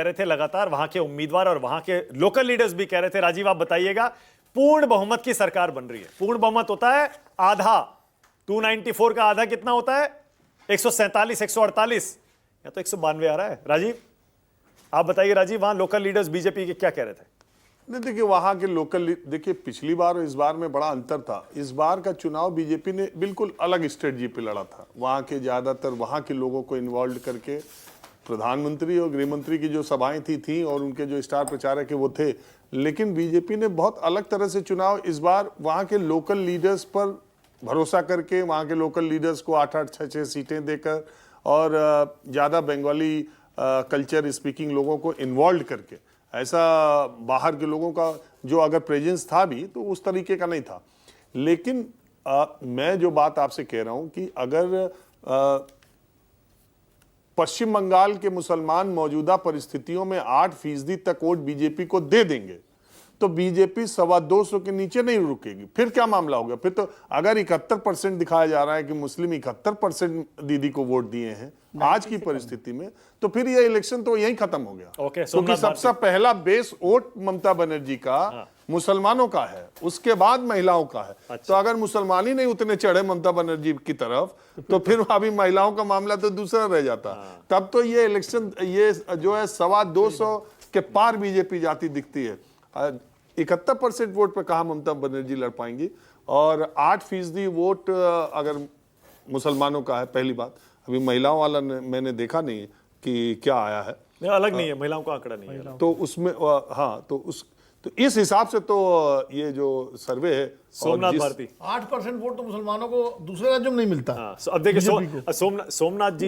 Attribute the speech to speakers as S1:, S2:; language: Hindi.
S1: कह रहे थे लगातार, वहां के उम्मीदवार और वहां के लोकल लीडर्स भी कह रहे थे। राजीव, आप बताइएगा, पूर्ण बहुमत की सरकार बन रही है। पूर्ण बहुमत होता है आधा, 294 का आधा कितना होता है? 147, 148 या तो 192 आ रहा है। राजीव, आप बताइए। राजीव, वहां लोकल लीडर्स बीजेपी के क्या कह रहे थे?
S2: नहीं, देखिए वहां के लोकल, देखिए पिछली बार और इस बार में बड़ा अंतर था। इस बार का चुनाव बीजेपी ने बिल्कुल अलग स्ट्रेटजी पे लड़ा था। वहां के ज्यादातर वहां के लोगों को इन्वॉल्व करके प्रधानमंत्री और गृहमंत्री की जो सभाएं थी और उनके जो स्टार प्रचारक है वो थे। लेकिन बीजेपी ने बहुत अलग तरह से चुनाव इस बार वहां के लोकल लीडर्स पर भरोसा करके, वहां के लोकल लीडर्स को 8-8, 6-6 सीटें देकर और ज्यादा बंगाली कल्चर स्पीकिंग लोगों को इन्वॉल्व करके, ऐसा बाहर के लोगों का जो अगर प्रेजेंस था भी तो उस तरीके का नहीं था। लेकिन मैं जो बात आपसे कह रहा हूं कि अगर पश्चिम बंगाल के मुसलमान मौजूदा परिस्थितियों में 8% तक वोट बीजेपी को दे देंगे तो बीजेपी 225 के नीचे नहीं रुकेगी। फिर क्या मामला होगा? फिर तो अगर 71% दिखाया जा रहा है कि मुस्लिम 71% दीदी को वोट दिए हैं आज की परिस्थिति में, तो फिर ये इलेक्शन तो यहीं खत्म हो गया। क्योंकि सबसे पहला बेस वोट ममता बनर्जी का मुसलमानों का है, उसके बाद महिलाओं का है। अच्छा। तो अगर मुसलमान ही नहीं उतने चढ़े ममता बनर्जी की तरफ तो फिर अभी महिलाओं का मामला तो दूसरा रह जाता। तब तो ये इलेक्शन ये जो है 225 के पार बीजेपी जाती दिखती है। 71% वोट पे कहा ममता बनर्जी लड़ पाएंगी और 8% वोट अगर मुसलमानों का है। पहली बात, अभी महिलाओं वाला मैंने देखा नहीं कि क्या आया है,
S1: अलग नहीं है, महिलाओं का आंकड़ा नहीं है
S2: तो उसमें हाँ, तो इस हिसाब से तो ये जो सर्वे है,
S1: सोमनाथ भारती
S3: 8% वोट तो मुसलमानों को दूसरे राज्यों में नहीं मिलता।
S1: अब देखिए सोमनाथ जी